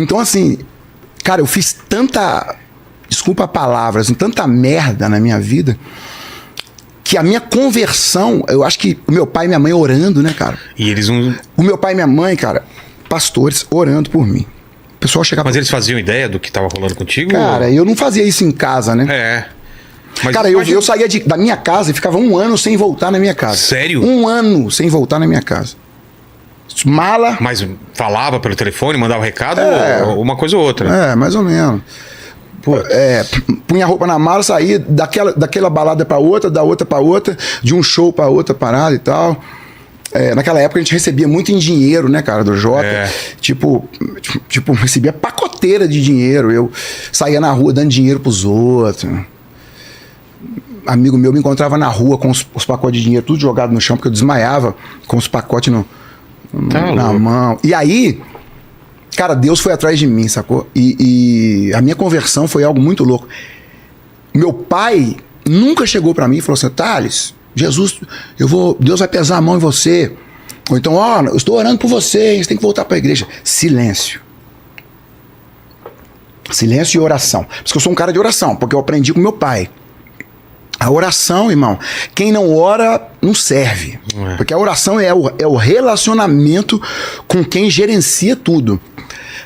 Então, assim, cara, eu fiz tanta, desculpa a palavra, assim, tanta merda na minha vida, que a minha conversão, eu acho que o meu pai e minha mãe orando, né, cara? E eles não... O meu pai e minha mãe, cara, pastores orando por mim. O pessoal chegava... Mas eles faziam ideia do que tava rolando contigo? Cara, eu não fazia isso em casa, né? É. Mas cara, eu saía da minha casa e ficava 1 ano sem voltar na minha casa. Sério? 1 ano sem voltar na minha casa. Mala... Mas falava pelo telefone, mandava recado? Ou uma coisa ou outra? É, mais ou menos. Punha a roupa na mala, saía daquela balada pra outra, da outra pra outra, de um show pra outra parada e tal. Naquela época a gente recebia muito em dinheiro, né, cara, do Jota. Tipo, recebia pacoteira de dinheiro. Eu saía na rua dando dinheiro pros outros. Amigo meu me encontrava na rua com os pacotes de dinheiro tudo jogado no chão, porque eu desmaiava com os pacotes na mão. E aí, cara, Deus foi atrás de mim, sacou? E a minha conversão foi algo muito louco. Meu pai nunca chegou pra mim e falou assim: Thales, Jesus, Deus vai pesar a mão em você. Ou então, eu estou orando por você, você tem que voltar pra igreja. Silêncio. Silêncio e oração. Por isso que eu sou um cara de oração, porque eu aprendi com meu pai. A oração, irmão, quem não ora não serve. Porque a oração é o relacionamento com quem gerencia tudo.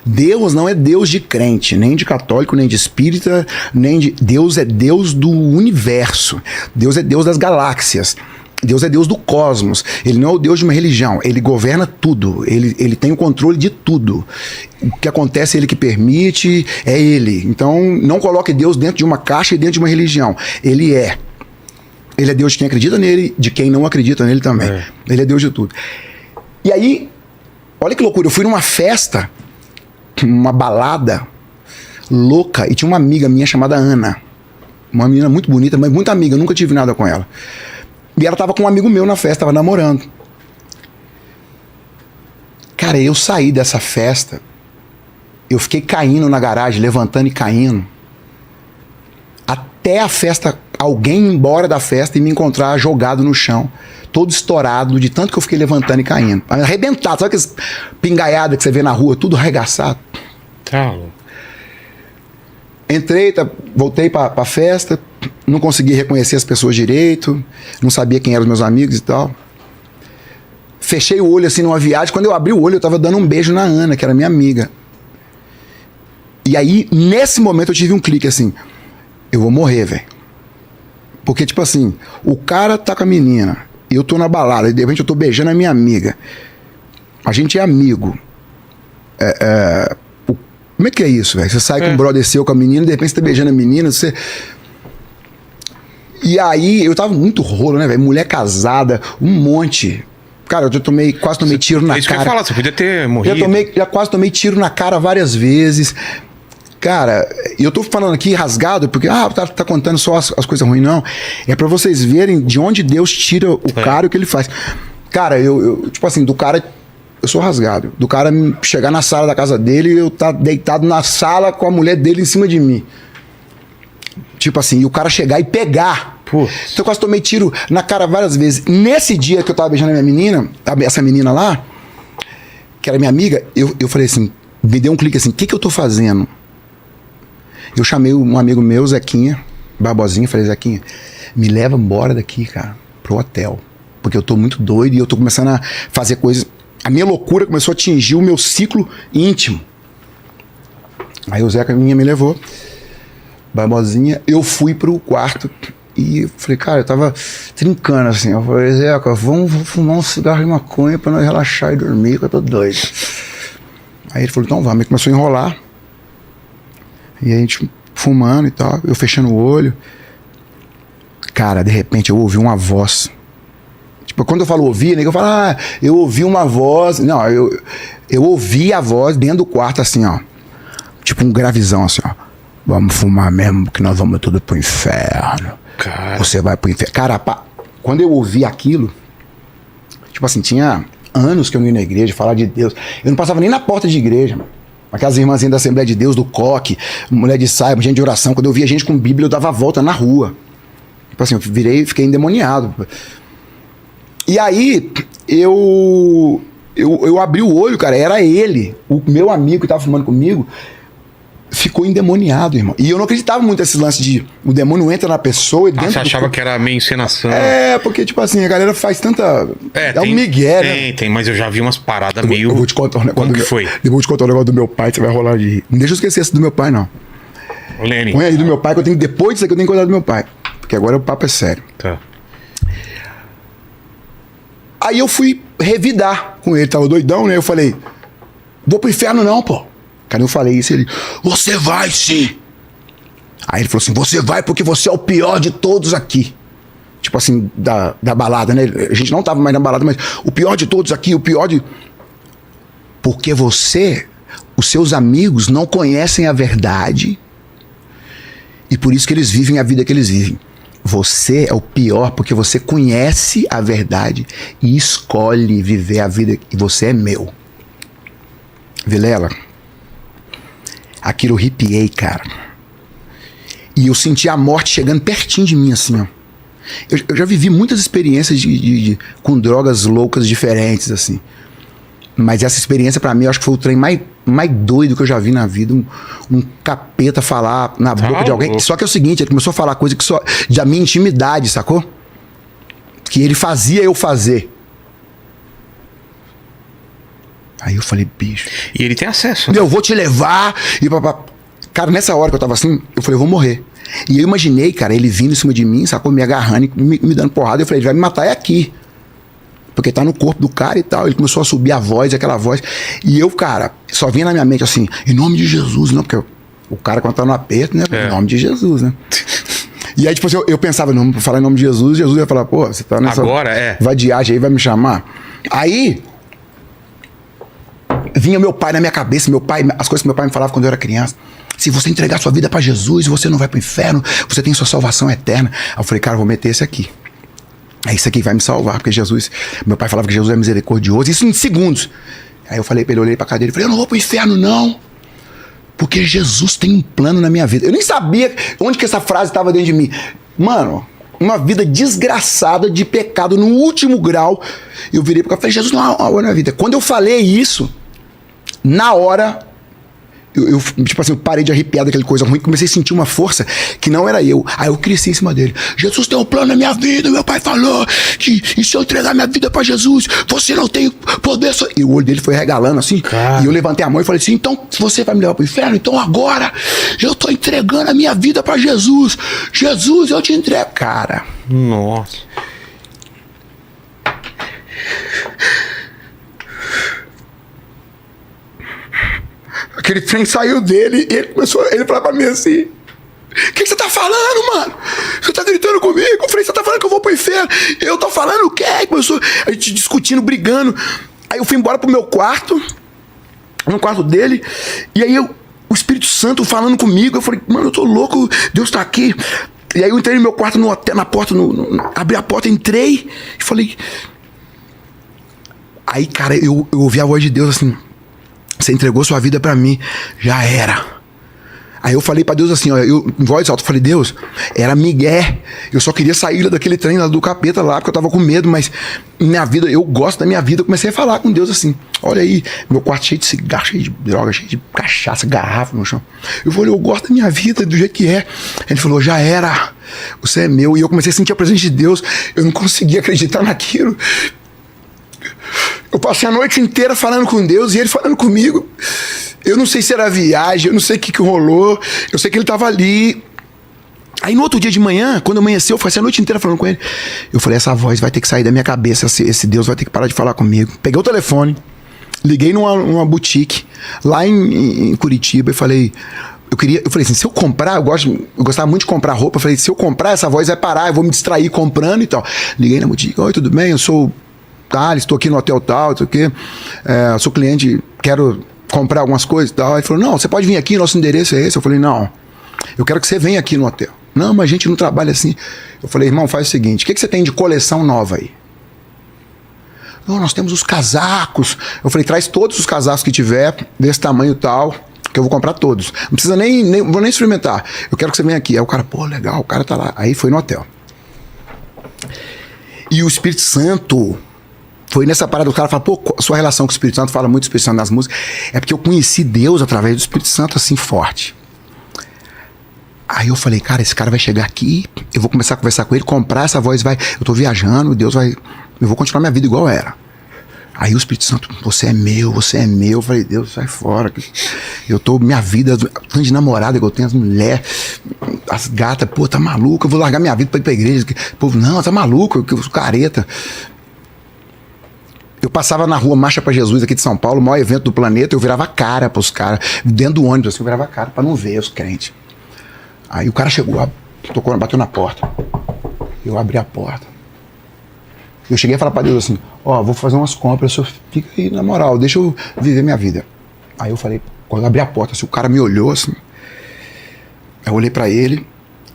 Deus não é Deus de crente, nem de católico, nem de espírita, nem de... Deus é Deus do universo. Deus é Deus das galáxias. Deus é Deus do cosmos. Ele não é o Deus de uma religião. Ele governa tudo. Ele tem o controle de tudo. O que acontece é ele que permite, é ele. Então, não coloque Deus dentro de uma caixa e dentro de uma religião. Ele é. Ele é Deus de quem acredita nele, de quem não acredita nele também. Ele é Deus de tudo. E aí, olha que loucura. Eu fui numa festa, uma balada louca, e tinha uma amiga minha chamada Ana. Uma menina muito bonita, mas muito amiga. Eu nunca tive nada com ela. E ela tava com um amigo meu na festa, tava namorando. Cara, eu saí dessa festa, eu fiquei caindo na garagem, levantando e caindo, até a festa, alguém ir embora da festa e me encontrar jogado no chão, todo estourado, de tanto que eu fiquei levantando e caindo. Arrebentado, sabe aqueles pingaiadas que você vê na rua, tudo arregaçado? Entrei, voltei pra festa, não consegui reconhecer as pessoas direito, não sabia quem eram os meus amigos e tal. Fechei o olho assim numa viagem, quando eu abri o olho eu tava dando um beijo na Ana, que era minha amiga. E aí, nesse momento eu tive um clique assim, eu vou morrer, velho. Porque tipo assim, o cara tá com a menina, eu tô na balada, e de repente eu tô beijando a minha amiga. A gente é amigo. Como é que é isso, velho? Você sai com um brother seu, com a menina, de repente você tá beijando a menina, você... E aí, eu tava muito rolo, né, velho? Mulher casada, um monte. Cara, eu quase tomei tiro na cara. Isso que eu ia falar, você podia ter morrido. Já quase tomei tiro na cara várias vezes. Cara, e eu tô falando aqui rasgado, porque, tá contando só as coisas ruins, não. É pra vocês verem de onde Deus tira o cara e o que ele faz. Cara, eu tipo assim, do cara... Eu sou rasgado. Do cara chegar na sala da casa dele e eu tá deitado na sala com a mulher dele em cima de mim. Tipo assim, e o cara chegar e pegar. Então eu quase tomei tiro na cara várias vezes. Nesse dia que eu tava beijando a minha menina, essa menina lá, que era minha amiga, eu falei assim, me deu um clique assim, o que eu tô fazendo? Eu chamei um amigo meu, Zequinha, Barbosinha, falei, Zequinha, me leva embora daqui, cara, pro hotel. Porque eu tô muito doido e eu tô começando a fazer coisas... A minha loucura começou a atingir o meu ciclo íntimo. Aí o Zeca me levou, Barbosinha, eu fui pro quarto e falei, cara, eu tava trincando assim. Eu falei, Zeca, vamos fumar um cigarro de maconha pra nós relaxar e dormir, que eu tô doido. Aí ele falou, então vamos. Aí começou a enrolar. E a gente fumando e tal, eu fechando o olho. Cara, de repente eu ouvi uma voz. Tipo, quando eu falo ouvir, né, eu falo, eu ouvi uma voz. Não, eu ouvi a voz dentro do quarto, assim, ó. Tipo um gravizão, assim, ó. Vamos fumar mesmo, que nós vamos tudo pro inferno. Cara. Você vai pro inferno. Cara, quando eu ouvi aquilo, tipo assim, tinha anos que eu não ia na igreja falar de Deus. Eu não passava nem na porta de igreja, mano. Aquelas irmãzinhas da Assembleia de Deus, do coque, mulher de saia, gente de oração. Quando eu via gente com Bíblia, eu dava a volta na rua. Tipo assim, eu fiquei endemoniado. E aí, eu eu abri o olho, cara, era ele, o meu amigo que tava fumando comigo, ficou endemoniado, irmão. E eu não acreditava muito nesse lance de o demônio entra na pessoa e dentro você achava que era meio encenação. Porque, tipo assim, a galera faz tanta... tem, um migué, né? Tem, mas eu já vi umas paradas meio... Eu vou te contar um negócio. Como que foi? Eu vou te contar um negócio do meu pai, você vai rolar de rir. Não deixa eu esquecer esse do meu pai, não. Lene. Põe aí do meu pai, que eu tenho, depois disso aqui eu tenho que cuidar do meu pai. Porque agora o papo é sério. Tá. Aí eu fui revidar com ele, tava doidão, né? Eu falei, vou pro inferno não, pô. Cara, eu falei isso, ele, você vai sim. Aí ele falou assim, você vai porque você é o pior de todos aqui. Tipo assim, da balada, né? A gente não tava mais na balada, mas o pior de todos aqui, o pior de... Porque os seus amigos não conhecem a verdade e por isso que eles vivem a vida que eles vivem. Você é o pior porque você conhece a verdade e escolhe viver a vida e você é meu. Vilela, aquilo eu arrepiei, cara. E eu senti a morte chegando pertinho de mim, assim, ó. Eu já vivi muitas experiências com drogas loucas diferentes, assim. Mas essa experiência, pra mim, eu acho que foi o trem mais doido que eu já vi na vida. Um capeta falar na boca de alguém. Só que é o seguinte, ele começou a falar coisa que só da minha intimidade, sacou? Que ele fazia eu fazer. Aí eu falei, bicho... E ele tem acesso, né? Eu vou te levar e papá. Cara, nessa hora que eu tava assim, eu falei, eu vou morrer. E eu imaginei, cara, ele vindo em cima de mim, sacou? Me agarrando e me dando porrada. Eu falei, ele vai me matar aqui. Porque tá no corpo do cara e tal. Ele começou a subir a voz, aquela voz. E eu, cara, só vinha na minha mente assim, em nome de Jesus, não, porque o cara quando tá no aperto, né? Em nome de Jesus, né? E aí, tipo assim, eu pensava, não, pra falar em nome de Jesus, Jesus ia falar, pô, você tá nessa agora, vadiagem aí, vai me chamar. Aí, vinha meu pai na minha cabeça, as coisas que meu pai me falava quando eu era criança. Se você entregar sua vida pra Jesus, você não vai pro inferno, você tem sua salvação eterna. Aí eu falei, cara, eu vou meter esse aqui. É isso aqui que vai me salvar, porque Jesus... Meu pai falava que Jesus é misericordioso, isso em segundos. Aí eu falei pra ele, olhei pra cadeira e falei, eu não vou pro inferno, não. Porque Jesus tem um plano na minha vida. Eu nem sabia onde que essa frase estava dentro de mim. Mano, uma vida desgraçada de pecado no último grau. Eu virei pro cara e falei, Jesus não há na vida. Quando eu falei isso, na hora... tipo assim, eu parei de arrepiar daquela coisa ruim, comecei a sentir uma força que não era eu. Aí eu cresci em cima dele. Jesus tem um plano na minha vida, meu pai falou que e se eu entregar minha vida pra Jesus, você não tem poder. E o olho dele foi regalando assim, cara. E eu levantei a mão e falei assim, então você vai me levar pro inferno? Então agora eu tô entregando a minha vida pra Jesus. Jesus, eu te entrego. Cara. Nossa. Aquele trem saiu dele e ele falou pra mim assim, o que você tá falando, mano? Você tá gritando comigo? Eu falei, você tá falando que eu vou pro inferno? Eu tô falando o quê? Começou a gente discutindo, brigando. Aí eu fui embora pro meu quarto, no quarto dele, e aí o Espírito Santo falando comigo, eu falei, mano, eu tô louco, Deus tá aqui. E aí eu entrei no meu quarto, no hotel, na porta, abri a porta, entrei e falei... Aí, cara, eu ouvi a voz de Deus assim... Você entregou sua vida pra mim, já era. Aí eu falei pra Deus assim, ó, em voz alta, eu falei, Deus, era migué. Eu só queria sair daquele trem lá do capeta lá, porque eu tava com medo, mas minha vida, eu gosto da minha vida. Eu comecei a falar com Deus assim, olha aí, meu quarto cheio de cigarro, cheio de droga, cheio de cachaça, garrafa no chão. Eu falei, eu gosto da minha vida, do jeito que é. Ele falou, já era, você é meu. E eu comecei a sentir a presença de Deus, eu não conseguia acreditar naquilo. Eu passei a noite inteira falando com Deus e ele falando comigo. Eu não sei se era viagem, eu não sei o que rolou. Eu sei que ele tava ali. Aí no outro dia de manhã, quando amanheceu, eu passei a noite inteira falando com ele. Eu falei, essa voz vai ter que sair da minha cabeça, esse Deus vai ter que parar de falar comigo. Peguei o telefone, liguei numa boutique lá em Curitiba e falei... Eu falei assim, se eu comprar, eu gostava muito de comprar roupa. Eu falei, se eu comprar, essa voz vai parar, eu vou me distrair comprando e tal. Liguei na boutique, oi, tudo bem? Eu sou... Thales, estou aqui no hotel tal, não sei o quê. Sou cliente, quero comprar algumas coisas e tal. Ele falou, não, você pode vir aqui, nosso endereço é esse. Eu falei, não, eu quero que você venha aqui no hotel. Não, mas a gente não trabalha assim. Eu falei, irmão, faz o seguinte, o que você tem de coleção nova aí? Não, nós temos os casacos. Eu falei, traz todos os casacos que tiver, desse tamanho tal, que eu vou comprar todos. Não precisa vou nem experimentar. Eu quero que você venha aqui. Aí o cara, pô, legal, o cara tá lá. Aí foi no hotel. E o Espírito Santo Foi nessa parada do cara falar, pô, sua relação com o Espírito Santo, fala muito do Espírito Santo nas músicas, é porque eu conheci Deus através do Espírito Santo, assim, forte. Aí eu falei, cara, esse cara vai chegar aqui, eu vou começar a conversar com ele, comprar essa voz, eu tô viajando, Deus vai, eu vou continuar minha vida igual era. Aí o Espírito Santo, você é meu. Eu falei, Deus, sai fora. Eu tô, minha vida, tanto de namorada que eu tenho, as mulheres, as gatas, pô, tá maluco, eu vou largar minha vida pra ir pra igreja. O povo, não, tá maluco, eu sou careta. Eu passava na rua Marcha pra Jesus aqui de São Paulo, o maior evento do planeta, eu virava a cara pros caras, dentro do ônibus, assim, eu virava a cara pra não ver os crentes. Aí o cara chegou, bateu na porta. Eu abri a porta. Eu cheguei a falar pra Deus assim, vou fazer umas compras, só fica aí na moral, deixa eu viver minha vida. Aí eu falei, quando eu abri a porta, assim, o cara me olhou assim, eu olhei pra ele,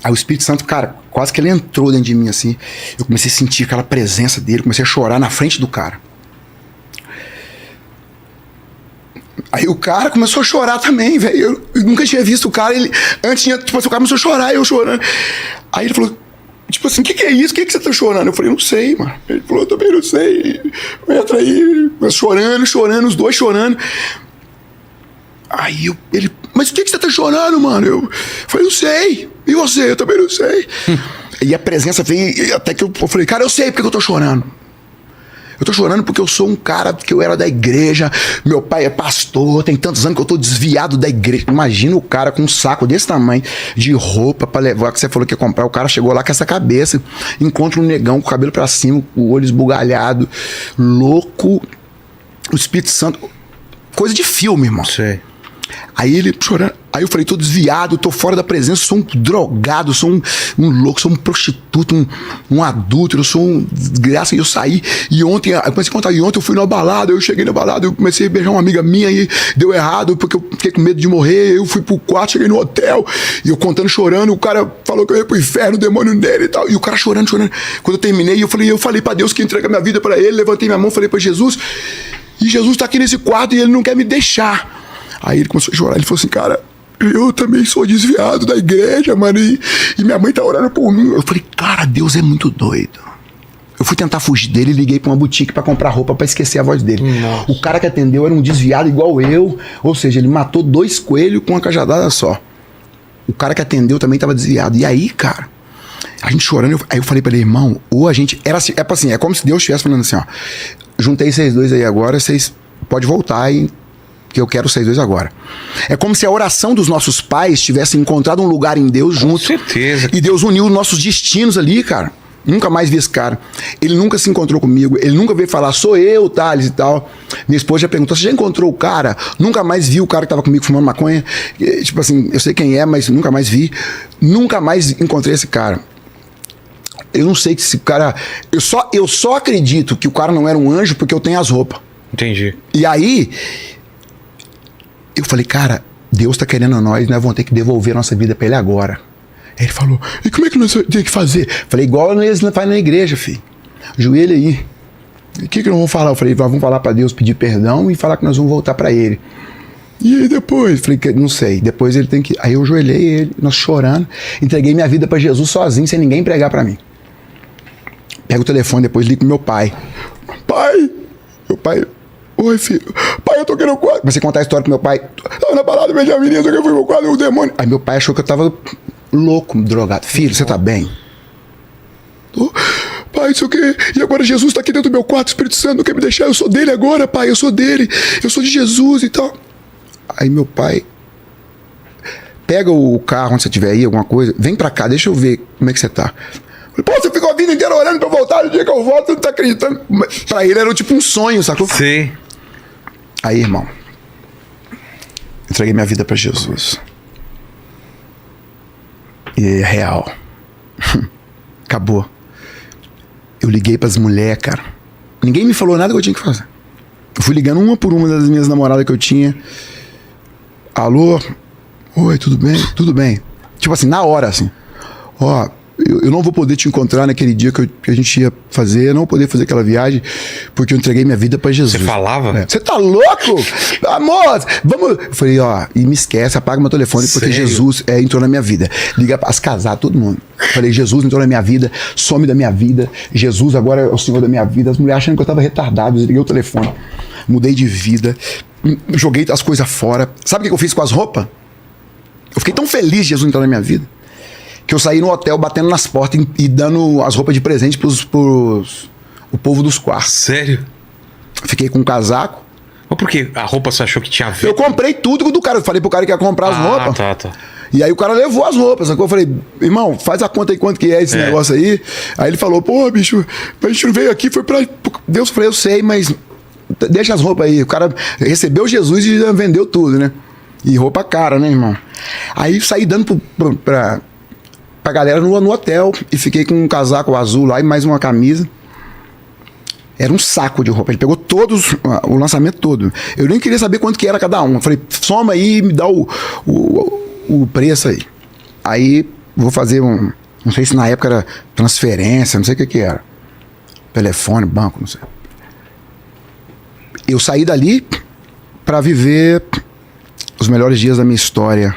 aí o Espírito Santo, cara, quase que ele entrou dentro de mim assim, eu comecei a sentir aquela presença dele, comecei a chorar na frente do cara. Aí o cara começou a chorar também, velho, eu nunca tinha visto o cara, antes tinha, tipo assim, o cara começou a chorar, eu chorando. Aí ele falou, tipo assim, o que é isso? O que você tá chorando? Eu falei, não sei, mano. Ele falou, eu também não sei. Entra aí, chorando, os dois chorando. Aí ele, mas o que você tá chorando, mano? Eu falei, não sei. E você? Eu também não sei. E a presença veio, até que eu falei, cara, eu sei porque eu tô chorando. Eu tô chorando porque eu sou um cara que eu era da igreja, meu pai é pastor, tem tantos anos que eu tô desviado da igreja. Imagina o cara com um saco desse tamanho de roupa pra levar, que você falou que ia comprar, o cara chegou lá com essa cabeça, encontra um negão com o cabelo pra cima, o olho esbugalhado, louco, o Espírito Santo, coisa de filme, irmão. Sei. Aí ele chorando, aí eu falei, tô desviado, tô fora da presença, sou um drogado, sou um louco, sou um prostituto, um adúltero, sou um desgraça. E eu saí, e ontem, eu comecei a contar, e ontem eu fui na balada, eu cheguei na balada, eu comecei a beijar uma amiga minha e deu errado, porque eu fiquei com medo de morrer, eu fui pro quarto, cheguei no hotel, e eu contando, chorando, o cara falou que eu ia pro inferno, o demônio nele e tal, e o cara chorando. Quando eu terminei, eu falei pra Deus que entrega minha vida pra ele, levantei minha mão, falei pra Jesus, e Jesus tá aqui nesse quarto e ele não quer me deixar. Aí ele começou a chorar, ele falou assim, cara, eu também sou desviado da igreja, mano, e minha mãe tá orando por mim. Eu falei, cara, Deus é muito doido. Eu fui tentar fugir dele e liguei pra uma boutique pra comprar roupa pra esquecer a voz dele. Nossa. O cara que atendeu era um desviado igual eu, ou seja, ele matou 2 coelhos com uma cajadada só. O cara que atendeu também tava desviado. E aí, cara, a gente chorando, aí eu falei pra ele, irmão, ou a gente, é como se Deus estivesse falando assim, juntei vocês dois aí agora, vocês podem voltar e que eu quero vocês dois agora. É como se a oração dos nossos pais tivesse encontrado um lugar em Deus junto. Com certeza. E Deus uniu os nossos destinos ali, cara. Nunca mais vi esse cara. Ele nunca se encontrou comigo. Ele nunca veio falar, sou eu, Thales e tal. Minha esposa já perguntou, você já encontrou o cara? Nunca mais vi o cara que tava comigo fumando maconha. E, tipo assim, eu sei quem é, mas nunca mais vi. Nunca mais encontrei esse cara. Eu não sei que esse cara... Eu só acredito que o cara não era um anjo porque eu tenho as roupas. Entendi. E aí... eu falei, cara, Deus tá querendo a nós vamos ter que devolver a nossa vida pra ele agora. Aí ele falou, e como é que nós temos que fazer? Falei, igual eles fazem na igreja, filho. Joelho aí. O que nós vamos falar? Eu falei, vamos falar pra Deus, pedir perdão e falar que nós vamos voltar pra ele. E aí depois? Falei, não sei. Depois ele tem que... Aí eu ajoelhei ele, nós chorando, entreguei minha vida pra Jesus sozinho, sem ninguém pregar pra mim. Pego o telefone, depois ligo pro meu pai. Meu pai... Oi, filho. Pai, eu tô aqui no quadro. Comecei a contar a história pro meu pai. Tava na balada, beijei a menina, eu fui no quadro, o demônio. Aí meu pai achou que eu tava louco, drogado. Filho, você tá bem? Pai, isso aqui. E agora Jesus tá aqui dentro do meu quarto, o Espírito Santo não quer me deixar. Eu sou dele agora, pai. Eu sou dele. Eu sou de Jesus e tal. Aí meu pai... pega o carro onde você estiver aí, alguma coisa. Vem pra cá, deixa eu ver como é que você tá. Pô, você ficou a vida inteira orando pra eu voltar, no dia que eu volto, você não tá acreditando. Pra ele era tipo um sonho, sacou? Sim. Aí, irmão, entreguei minha vida pra Jesus. E é real. Acabou. Eu liguei pras mulheres, cara. Ninguém me falou nada que eu tinha que fazer. Eu fui ligando uma por uma das minhas namoradas que eu tinha. Alô? Oi, tudo bem? Tudo bem. Tipo assim, na hora, assim. eu não vou poder te encontrar naquele dia que a gente ia fazer, eu não vou poder fazer aquela viagem, porque eu entreguei minha vida pra Jesus. Você falava? Você tá louco? Amor, vamos... Eu falei, ó, e me esquece, apaga meu telefone, porque Sério? Jesus entrou na minha vida. Liga pra casar, todo mundo. Eu falei, Jesus entrou na minha vida, some da minha vida, Jesus agora é o Senhor da minha vida. As mulheres achando que eu tava retardado, desliguei o telefone, mudei de vida, joguei as coisas fora. Sabe o que eu fiz com as roupas? Eu fiquei tão feliz de Jesus entrar na minha vida, que eu saí no hotel batendo nas portas e dando as roupas de presente o povo dos quartos. Sério? Fiquei com um casaco. Mas por que a roupa você achou que tinha a ver? Eu comprei tudo do cara. Eu falei pro cara que ia comprar as roupas. Tá. E aí o cara levou as roupas. Sacou? Eu falei, irmão, faz a conta aí quanto que é esse negócio aí. Aí ele falou, pô, bicho, a gente não veio aqui, foi pra Deus. Eu falei, eu sei, mas deixa as roupas aí. O cara recebeu Jesus e já vendeu tudo, né? E roupa cara, né, irmão? Aí saí dando pra galera no hotel e fiquei com um casaco azul lá e mais uma camisa. Era um saco de roupa. Ele pegou todos, o lançamento todo. Eu nem queria saber quanto que era cada um. Eu falei, soma aí e me dá o preço aí. Aí vou fazer não sei se na época era transferência, não sei o que era. Telefone, banco, não sei. Eu saí dali pra viver os melhores dias da minha história.